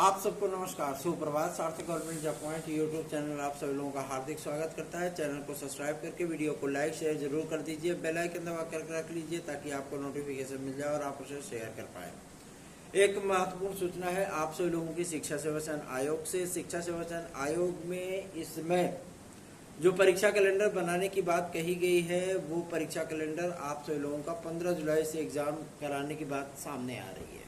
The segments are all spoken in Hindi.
आप सबको नमस्कार, सुप्रभात। सार्थक government job point YouTube channel आप सभी लोगों का हार्दिक स्वागत करता है। चैनल को सब्सक्राइब करके वीडियो को लाइक शेयर जरूर कर दीजिए। बेल आइकन दबा कर रख लीजिए ताकि आपको नोटिफिकेशन मिल जाए और आप उसे शेयर कर पाए। एक महत्वपूर्ण सूचना है आप सभी लोगों की शिक्षा सेवा चयन आयोग से। शिक्षा सेवा चयन आयोग में इसमें जो परीक्षा कैलेंडर बनाने की बात कही गई है, वो परीक्षा कैलेंडर आप सभी लोगों का 15 जुलाई से एग्जाम कराने की बात सामने आ रही है।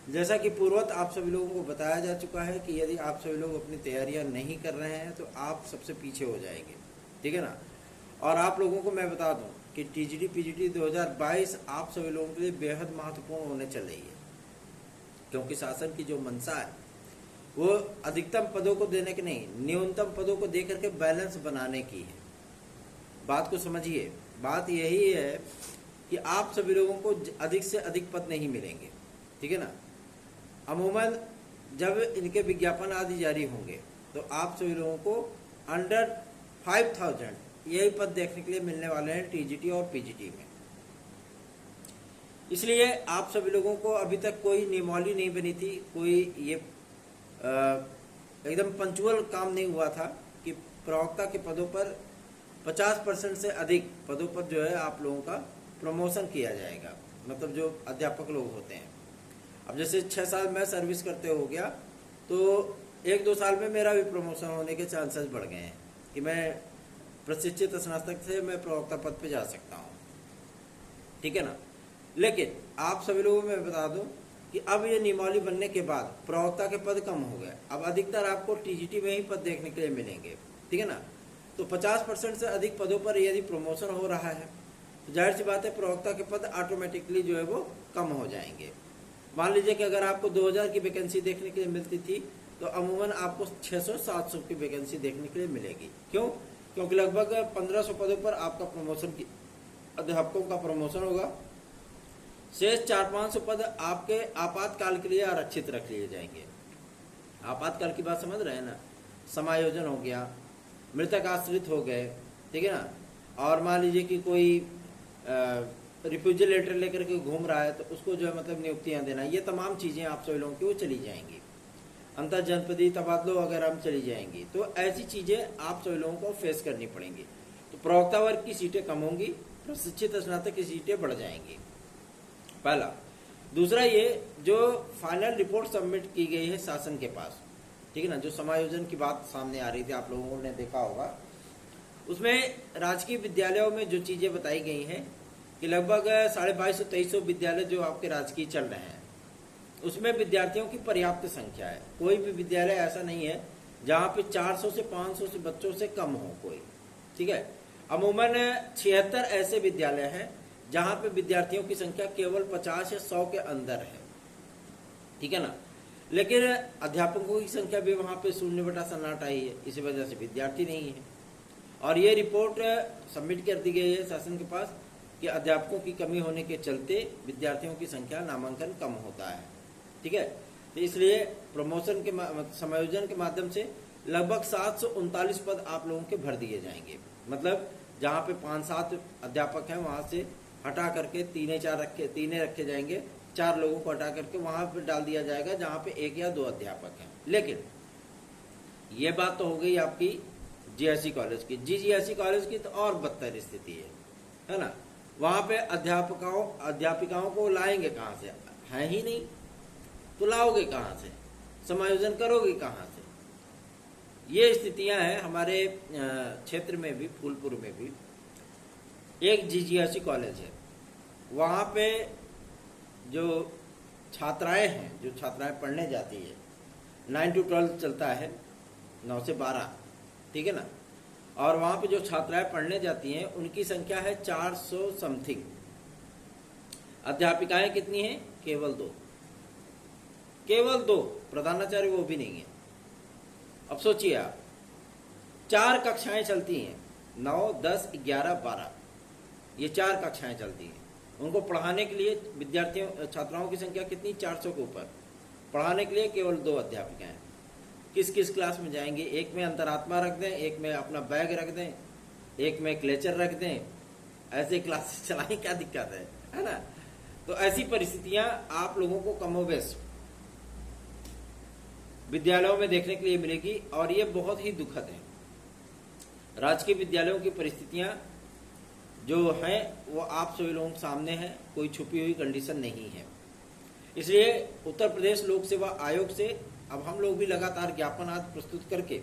जैसा कि पूर्वत आप सभी लोगों को बताया जा चुका है कि यदि आप सभी लोग अपनी तैयारियां नहीं कर रहे हैं तो आप सबसे पीछे हो जाएंगे, ठीक है ना। और आप लोगों को मैं बता दूं कि टीजीटी पीजीटी 2022 आप सभी लोगों के लिए बेहद महत्वपूर्ण होने चल रही है, क्योंकि शासन की जो मंशा है वो अधिकतम पदों को देने की नहीं, न्यूनतम पदों को दे करके बैलेंस बनाने की है। बात को समझिए। बात यही है कि आप सभी लोगों को अधिक से अधिक पद नहीं मिलेंगे, ठीक है ना। अमूमन जब इनके विज्ञापन आदि जारी होंगे तो आप सभी लोगों को अंडर 5000 यही पद देखने के लिए मिलने वाले हैं टीजीटी और पीजीटी में। इसलिए आप सभी लोगों को अभी तक कोई नियमावली नहीं बनी थी, कोई ये एकदम पंचुअल काम नहीं हुआ था कि प्रवक्ता के पदों पर 50% से अधिक पदों पर जो है आप लोगों का प्रमोशन किया जाएगा। मतलब जो अध्यापक लोग होते हैं, अब जैसे 6 साल मैं सर्विस करते हो गया तो 1-2 साल में मेरा भी प्रमोशन होने के चांसेस बढ़ गए हैं कि मैं प्रशिक्षित स्नातक से मैं प्रवक्ता पद पे जा सकता हूँ, ठीक है ना। लेकिन आप सभी लोगों को मैं बता दूं कि अब ये नियमावली बनने के बाद प्रवक्ता के पद कम हो गए। अब अधिकतर आपको टीजीटी में ही पद देखने के लिए मिलेंगे, ठीक है ना। तो 50% से अधिक पदों पर यदि प्रमोशन हो रहा है तो जाहिर सी बात है प्रवक्ता के पद ऑटोमेटिकली जो है वो कम हो जाएंगे। मान लीजिए कि अगर आपको 2000 की वैकेंसी देखने के लिए मिलती थी तो अमूमन आपको 600-700 की वैकेंसी देखने के लिए मिलेगी। क्यों? क्योंकि लगभग 1500 पदों पर आपका प्रमोशन की अध्यापकों का प्रमोशन होगा। शेष 400-500 पद आपके आपातकाल के लिए आरक्षित रख लिए जाएंगे। आपातकाल की बात समझ रहे हैं ना। समायोजन हो गया, मृतक आश्रित हो गए, ठीक है ना। और मान लीजिए कि कोई रिफ्यूजी लेटर लेकर के घूम रहा है तो उसको जो है मतलब नियुक्तियां देना, ये तमाम चीजें आप सभी लोगों की वो चली जाएंगी। अंतर जनपदीय तबादलों वगैरह में चली जाएंगी। तो ऐसी चीजें आप सभी लोगों को फेस करनी पड़ेंगी। तो प्रवक्ता वर्ग की सीटें कम होंगी, प्रशिक्षित स्नातक की सीटें बढ़ जाएंगी, पहला। दूसरा, ये जो फाइनल रिपोर्ट सबमिट की गई है शासन के पास, ठीक है ना, जो समायोजन की बात सामने आ रही थी आप लोगों ने देखा होगा, उसमें राजकीय विद्यालयों में जो चीजें बताई गई हैं कि लगभग 2250-2300 विद्यालय जो आपके राजकीय चल रहे हैं उसमें विद्यार्थियों की पर्याप्त संख्या है। कोई भी विद्यालय ऐसा नहीं है जहां पे 400 से 500 से बच्चों से कम हो कोई, ठीक है। अमूमन 76 ऐसे विद्यालय हैं जहां पे विद्यार्थियों की संख्या केवल 50 या 100 के अंदर है, ठीक है ना। लेकिन अध्यापकों की संख्या भी वहां पे 0/सन्नाटा ही है, इसी वजह से विद्यार्थी नहीं है। और ये रिपोर्ट सबमिट कर दी गई है शासन के पास कि अध्यापकों की कमी होने के चलते विद्यार्थियों की संख्या नामांकन कम होता है, ठीक है। तो इसलिए प्रमोशन के समायोजन के माध्यम से लगभग 739 पद आप लोगों के भर दिए जाएंगे। मतलब जहां पे 5-7 अध्यापक हैं वहां से हटा करके 3 रखे जाएंगे, 4 लोगों को हटा करके वहां पे डाल दिया जाएगा जहां पे 1 या 2 अध्यापक हैं। लेकिन ये बात तो हो गई आपकी जीएससी कॉलेज की। जीएससी कॉलेज की तो और बदतर स्थिति है ना। वहां पे अध्यापिकाओं को लाएंगे कहां से? है ही नहीं, तो लाओगे कहां से? समायोजन करोगे कहां से? ये स्थितियां हैं हमारे क्षेत्र में भी, फूलपुर में भी एक जीजीएससी कॉलेज है। वहां पे जो छात्राएं हैं, जो छात्राएं पढ़ने जाती है, 9 to 12 चलता है, 9 से 12, ठीक है ना। और वहां पे जो छात्राएं पढ़ने जाती हैं उनकी संख्या है 400 समथिंग। अध्यापिकाएं कितनी हैं? केवल 2, केवल 2। प्रधानाचार्य वो भी नहीं है। अब सोचिए आप, 4 कक्षाएं चलती हैं, 9, 10, 11, 12, ये 4 कक्षाएं चलती हैं। उनको पढ़ाने के लिए विद्यार्थियों छात्राओं की संख्या कितनी? 400 के ऊपर। पढ़ाने के लिए केवल 2 अध्यापिकाएं। किस किस क्लास में जाएंगे? एक में अंतरात्मा रख दें, एक में अपना बैग रख दें, एक में क्लेचर रख दें, ऐसे क्लासेस चलाएं, क्या दिक्कत है ना। तो ऐसी परिस्थितियां आप लोगों को कमोबेश विद्यालयों में देखने के लिए मिलेगी और ये बहुत ही दुखद है। राजकीय विद्यालयों की परिस्थितियां जो हैं वो आप सभी लोगों के सामने है, कोई छुपी हुई कंडीशन नहीं है। इसलिए उत्तर प्रदेश लोक सेवा आयोग से अब हम लोग भी लगातार ज्ञापन आज प्रस्तुत करके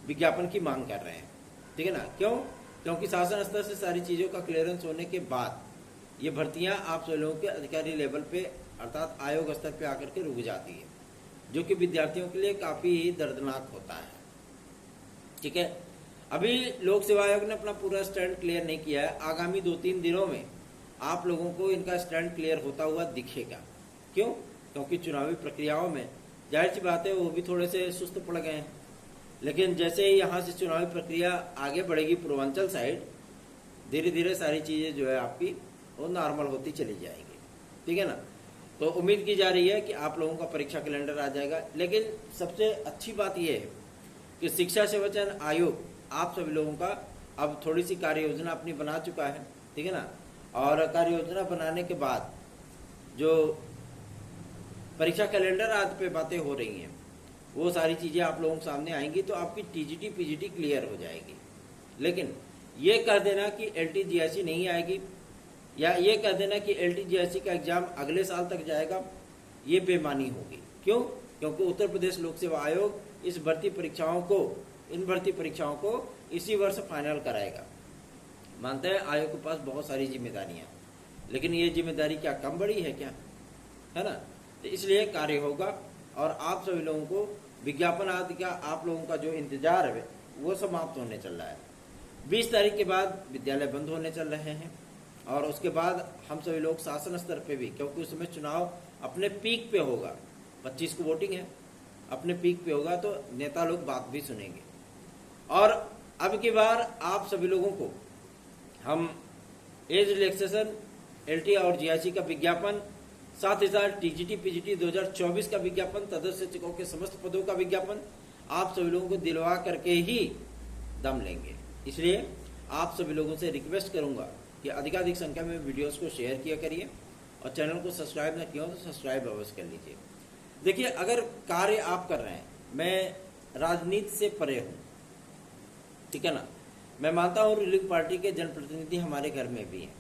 विज्ञापन की मांग कर रहे हैं, ठीक है ना। क्यों? क्योंकि शासन स्तर से सारी चीज़ों का क्लियरेंस होने के बाद ये भर्तियां आप सभी लोगों के अधिकारी लेवल पे अर्थात आयोग स्तर पे आकर के रुक जाती है, जो कि विद्यार्थियों के लिए काफ़ी दर्दनाक होता है, ठीक है। अभी लोक सेवा आयोग ने अपना पूरा स्टैंड क्लियर नहीं किया है। आगामी 2-3 दिनों में आप लोगों को इनका स्टैंड क्लियर होता हुआ दिखेगा। क्यों? क्योंकि चुनावी प्रक्रियाओं में जाहिर सी बात है वो भी थोड़े से सुस्त पड़ गए हैं, लेकिन जैसे ही यहाँ से चुनावी प्रक्रिया आगे बढ़ेगी पूर्वांचल साइड, धीरे धीरे सारी चीज़ें जो है आपकी वो नॉर्मल होती चली जाएगी, ठीक है ना। तो उम्मीद की जा रही है कि आप लोगों का परीक्षा कैलेंडर आ जाएगा। लेकिन सबसे अच्छी बात यह है कि शिक्षा सेवा चयन आयोग आप सभी लोगों का अब थोड़ी सी कार्य योजना अपनी बना चुका है, ठीक है ना। और कार्य योजना बनाने के बाद जो परीक्षा कैलेंडर आज पे बातें हो रही हैं वो सारी चीज़ें आप लोगों के सामने आएंगी, तो आपकी टीजीटी पीजीटी क्लियर हो जाएगी। लेकिन ये कह देना कि एलटीजीएससी नहीं आएगी या ये कह देना कि एलटीजीएससी का एग्जाम अगले साल तक जाएगा, ये बेमानी होगी। क्यों? क्योंकि उत्तर प्रदेश लोक सेवा आयोग इन भर्ती परीक्षाओं को इसी वर्ष फाइनल कराएगा। मानते हैं आयोग के पास बहुत सारी जिम्मेदारियां, लेकिन ये जिम्मेदारी क्या कम बड़ी है क्या, है ना। तो इसलिए कार्य होगा और आप सभी लोगों को विज्ञापन आदि का आप लोगों का जो इंतजार है वो समाप्त होने चल रहा है। 20 तारीख के बाद विद्यालय बंद होने चल रहे हैं और उसके बाद हम सभी लोग शासन स्तर पे भी, क्योंकि उस समय चुनाव अपने पीक पे होगा, 25 को वोटिंग है, अपने पीक पे होगा, तो नेता लोग बात भी सुनेंगे। और अब की बार आप सभी लोगों को हम एज रिलैक्सेशन, एलटी और जीआईसी का विज्ञापन, साथ ही साथ टीजीटी पीजीटी 2024 का विज्ञापन, तदर्थ शिक्षकों के समस्त पदों का विज्ञापन आप सभी लोगों को दिलवा करके ही दम लेंगे। इसलिए आप सभी लोगों से रिक्वेस्ट करूंगा कि अधिकाधिक संख्या में वीडियोस को शेयर किया करिए और चैनल को सब्सक्राइब न किया हो तो सब्सक्राइब अवश्य कर लीजिए। देखिए, अगर कार्य आप कर रहे हैं, मैं राजनीति से परे हूँ, ठीक है ना। मैं मानता हूँ रूलिंग पार्टी के जनप्रतिनिधि हमारे घर में भी हैं,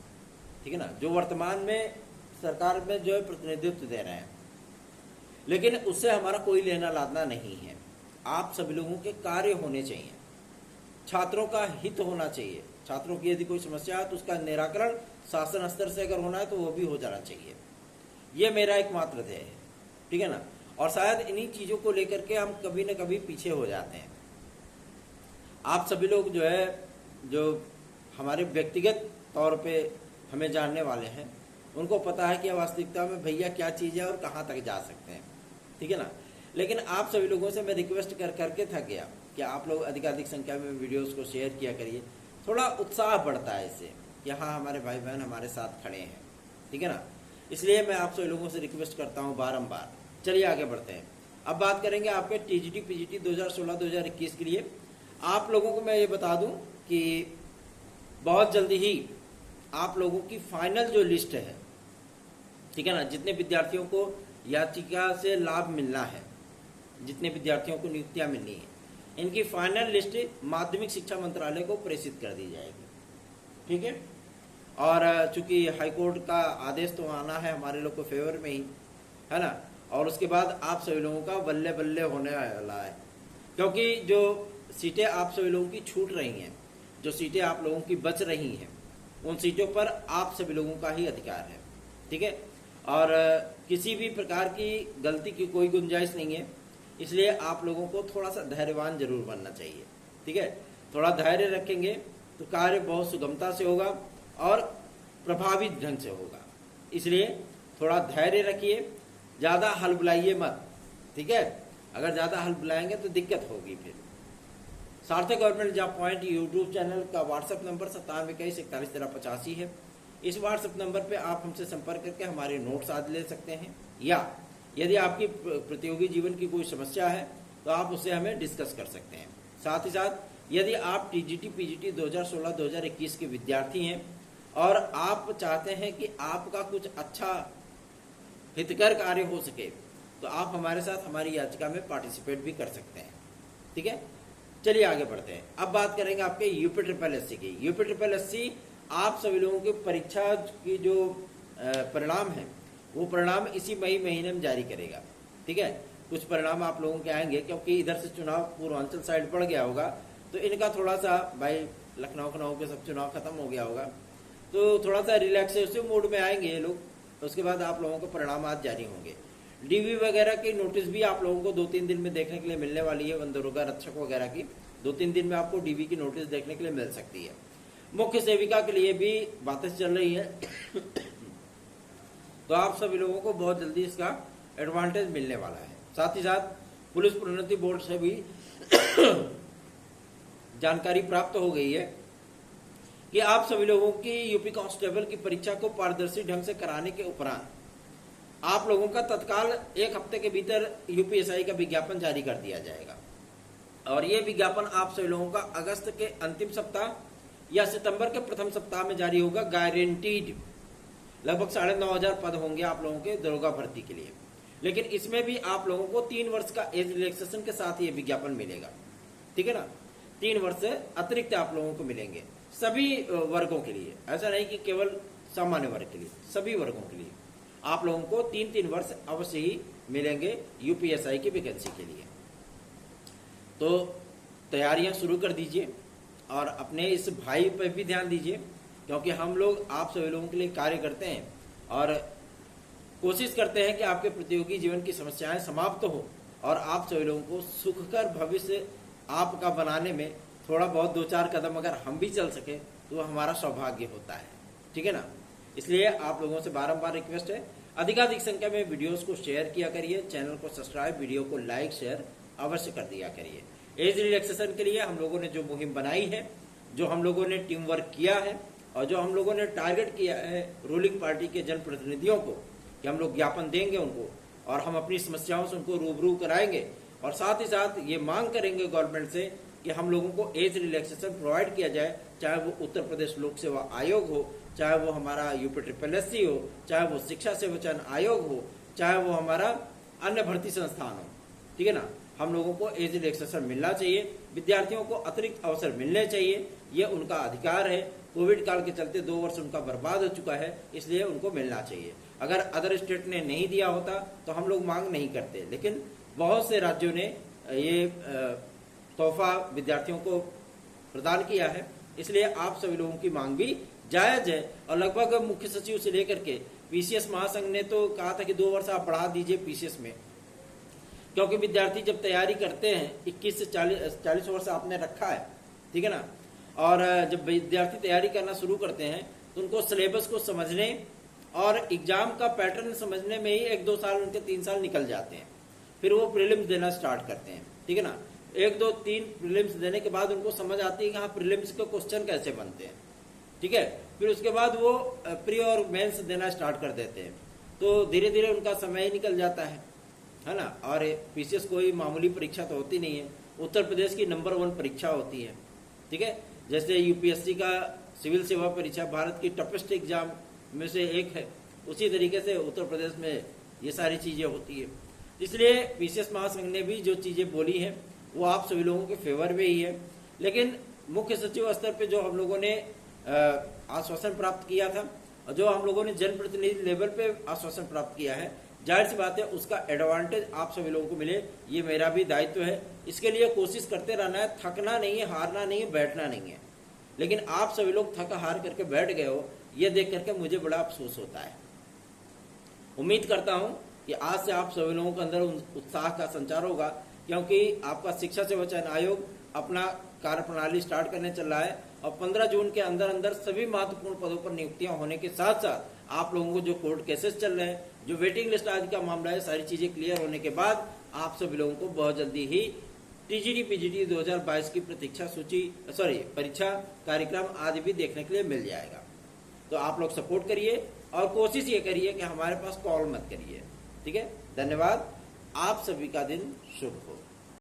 ठीक है ना, जो वर्तमान में सरकार में जो है प्रतिनिधित्व दे रहे हैं, लेकिन उससे हमारा कोई लेना लादना नहीं है। आप सभी लोगों के कार्य होने चाहिए, छात्रों का हित होना चाहिए। छात्रों की यदि कोई समस्या है तो उसका निराकरण शासन स्तर से अगर होना है तो वो भी हो जाना चाहिए। ये मेरा एकमात्र ध्येय है, ठीक है ना। और शायद इन्हीं चीज़ों को लेकर के हम कभी न कभी पीछे हो जाते हैं। आप सभी लोग जो है, जो हमारे व्यक्तिगत तौर पे हमें जानने वाले हैं, उनको पता है कि वास्तविकता में भैया क्या चीज़ है और कहाँ तक जा सकते हैं, ठीक है ना। लेकिन आप सभी लोगों से मैं रिक्वेस्ट कर करके थक गया कि आप लोग अधिकाधिक संख्या में वीडियोस को शेयर किया करिए। थोड़ा उत्साह बढ़ता है इससे कि हाँ, हमारे भाई बहन हमारे साथ खड़े हैं, ठीक है ना। इसलिए मैं आप सभी लोगों से रिक्वेस्ट करता हूँ बारंबार। चलिए आगे बढ़ते हैं। अब बात करेंगे आपके टीजीटी पीजीटी 2016-2021 के लिए। आप लोगों को मैं ये बता दूं कि बहुत जल्दी ही आप लोगों की फाइनल जो लिस्ट है, ठीक है ना, जितने विद्यार्थियों को याचिका से लाभ मिलना है, जितने विद्यार्थियों को नियुक्तियां मिलनी है, इनकी फाइनल लिस्ट माध्यमिक शिक्षा मंत्रालय को प्रेषित कर दी जाएगी, ठीक है। और चूंकि हाईकोर्ट का आदेश तो आना है हमारे लोग को फेवर में ही, है ना, और उसके बाद आप सभी लोगों का बल्ले बल्ले होने वाला है। क्योंकि जो सीटें आप सभी लोगों की छूट रही हैं, जो सीटें आप लोगों की बच रही हैं, उन सीटों पर आप सभी लोगों का ही अधिकार है, ठीक है। और किसी भी प्रकार की गलती की कोई गुंजाइश नहीं है। इसलिए आप लोगों को थोड़ा सा धैर्यवान जरूर बनना चाहिए, ठीक है। थोड़ा धैर्य रखेंगे तो कार्य बहुत सुगमता से होगा और प्रभावी ढंग से होगा। इसलिए थोड़ा धैर्य रखिए, ज़्यादा हलबलाइए मत, ठीक है। अगर ज़्यादा हलबलाएंगे तो दिक्कत होगी। फिर सार्थक government job point YouTube channel का व्हाट्सएप नंबर 9721411385 है। इस व्हाट्सएप नंबर पे आप हमसे संपर्क करके हमारे नोट्स आदि ले सकते हैं, या यदि आपकी प्रतियोगी जीवन की कोई समस्या है तो आप उससे हमें डिस्कस कर सकते हैं। साथ ही साथ यदि आप टीजीटी पीजीटी 2016-2021 के विद्यार्थी हैं और आप चाहते हैं कि आपका कुछ अच्छा हितकर कार्य हो सके, तो आप हमारे साथ हमारी याचिका में पार्टिसिपेट भी कर सकते हैं। ठीक है, चलिए आगे बढ़ते हैं। अब बात करेंगे आपके यूपी ट्रिपल एससी की। यूपी ट्रिपल एससी आप सभी लोगों की परीक्षा की जो परिणाम है वो परिणाम इसी मई महीने में जारी करेगा। ठीक है, कुछ परिणाम आप लोगों के आएंगे, क्योंकि इधर से चुनाव पूर्वांचल साइड पड़ गया होगा, तो इनका थोड़ा सा, भाई लखनऊ के सब चुनाव खत्म हो गया होगा, तो थोड़ा सा रिलैक्सेशन मोड में आएंगे ये लोग। तो उसके बाद आप लोगों को परिणाम आज जारी होंगे। डीवी वगैरह की नोटिस भी आप लोगों को 2-3 दिन में देखने के लिए मिलने वाली है। वन दरोगा रक्षक वगैरह की 2-3 दिन में आपको डीवी की नोटिस देखने के लिए मिल सकती है। मुख्य सेविका के लिए भी बातें चल रही है तो आप सभी लोगों को बहुत जल्दी इसका एडवांटेज मिलने वाला है। साथ ही साथ पुलिस प्रोन्नति बोर्ड से भी जानकारी प्राप्त हो गई है कि आप सभी लोगों की यूपी कांस्टेबल की परीक्षा को पारदर्शी ढंग से कराने के उपरांत आप लोगों का तत्काल 1 हफ्ते के भीतर यूपीएसआई का विज्ञापन जारी कर दिया जाएगा। और ये विज्ञापन आप सभी लोगों का अगस्त के अंतिम सप्ताह या सितंबर के प्रथम सप्ताह में जारी होगा। गारंटीड लगभग 9,500 पद होंगे आप लोगों के दरोगा भर्ती के लिए। लेकिन इसमें भी आप लोगों को 3 वर्ष का एज रिलैक्सेशन के साथ ये विज्ञापन मिलेगा। ठीक है ना, 3 वर्ष अतिरिक्त आप लोगों को मिलेंगे सभी वर्गों के लिए। ऐसा नहीं कि केवल सामान्य वर्ग के लिए, सभी वर्गों के लिए आप लोगों को 3-3 वर्ष अवश्य ही मिलेंगे यूपीएसआई की वैकेंसी के लिए। तो तैयारियां शुरू कर दीजिए और अपने इस भाई पर भी ध्यान दीजिए, क्योंकि हम लोग आप सभी लोगों के लिए कार्य करते हैं और कोशिश करते हैं कि आपके प्रतियोगी जीवन की समस्याएं समाप्त हो और आप सभी लोगों को सुखकर भविष्य आपका बनाने में थोड़ा बहुत 2-4 कदम अगर हम भी चल सके तो हमारा सौभाग्य होता है। ठीक है ना, इसलिए आप लोगों से बारंबार रिक्वेस्ट है, अधिकाधिक संख्या में वीडियोस को शेयर किया करिए, चैनल को सब्सक्राइब, वीडियो को लाइक शेयर अवश्य कर दिया करिए। एज रिलैक्सेशन के लिए हम लोगों ने जो मुहिम बनाई है, जो हम लोगों ने टीम वर्क किया है और जो हम लोगों ने टारगेट किया है रूलिंग पार्टी के जनप्रतिनिधियों को कि हम लोग ज्ञापन देंगे उनको और हम अपनी समस्याओं से उनको रूबरू कराएंगे और साथ ही साथ ये मांग करेंगे गवर्नमेंट से कि हम लोगों को एज रिलैक्सेशन प्रोवाइड किया जाए, चाहे वो उत्तर प्रदेश लोक सेवा आयोग हो, चाहे वो हमारा यूपी ट्रिपल एससी हो, चाहे वो शिक्षा सेवा चयन आयोग हो, चाहे वो हमारा अन्य भर्ती संस्थान हो। ठीक है ना, हम लोगों को एज रिलैक्सेशन मिलना चाहिए, विद्यार्थियों को अतिरिक्त अवसर मिलने चाहिए, ये उनका अधिकार है। कोविड काल के चलते 2 वर्ष उनका बर्बाद हो चुका है, इसलिए उनको मिलना चाहिए। अगर अदर स्टेट ने नहीं दिया होता तो हम लोग मांग नहीं करते, लेकिन बहुत से राज्यों ने ये तोहफा विद्यार्थियों को प्रदान किया है, इसलिए आप सभी लोगों की मांग भी जायज है। और लगभग मुख्य सचिव से लेकर के पीसीएस महासंघ ने तो कहा था कि 2 वर्ष आप बढ़ा दीजिए पीसीएस में, क्योंकि विद्यार्थी जब तैयारी करते हैं 21 से 40 वर्ष आपने रखा है। ठीक है ना, और जब विद्यार्थी तैयारी करना शुरू करते हैं तो उनको सिलेबस को समझने और एग्जाम का पैटर्न समझने में ही 1-2 साल उनके 3 साल निकल जाते हैं। फिर वो प्रीलिम्स देना स्टार्ट करते हैं। ठीक है ना, 1-2-3 प्रीलिम्स देने के बाद उनको समझ आती है कि हाँ प्रीलिम्स के क्वेश्चन कैसे बनते हैं। ठीक है, फिर उसके बाद वो प्री और मेंस देना स्टार्ट कर देते हैं, तो धीरे धीरे उनका समय ही निकल जाता है ना। और पीसीएस कोई मामूली परीक्षा तो होती नहीं है, उत्तर प्रदेश की नंबर 1 परीक्षा होती है। ठीक है, जैसे यूपीएससी का सिविल सेवा परीक्षा भारत की टफेस्ट एग्जाम में से एक है, उसी तरीके से उत्तर प्रदेश में ये सारी चीजें होती है। इसलिए पीसीएस महासंघ ने भी जो चीजें बोली हैं वो आप सभी लोगों के फेवर में ही है। लेकिन मुख्य सचिव स्तर पे जो हम लोगों ने आश्वासन प्राप्त किया था और जो हम लोगों ने जनप्रतिनिधि लेवल पे आश्वासन प्राप्त किया है, जाहिर सी बात है उसका एडवांटेज आप सभी लोगों को मिले, ये मेरा भी दायित्व है। इसके लिए कोशिश करते रहना है, थकना नहीं है, हारना नहीं है, बैठना नहीं है। लेकिन आप सभी लोग थक हार करके बैठ गए हो, ये देख करके मुझे बड़ा अफसोस होता है। उम्मीद करता हूं कि आज से आप सभी लोगों के अंदर उत्साह का संचार होगा, क्योंकि आपका शिक्षा सेवा चयन आयोग अपना कार्यप्रणाली स्टार्ट करने चल रहा है और 15 जून के अंदर अंदर सभी महत्वपूर्ण पदों पर नियुक्तियां होने के साथ साथ आप लोगों को जो कोर्ट केसेस चल रहे हैं, जो वेटिंग लिस्ट आदि का मामला है, सारी चीजें क्लियर होने के बाद आप सभी लोगों को बहुत जल्दी ही टीजीटी पीजीटी 2022 की प्रतीक्षा सूची परीक्षा कार्यक्रम आदि भी देखने के लिए मिल जाएगा। तो आप लोग सपोर्ट करिए और कोशिश ये करिए कि हमारे पास कॉल मत करिए। ठीक है, धन्यवाद। आप सभी का दिन शुभ हो।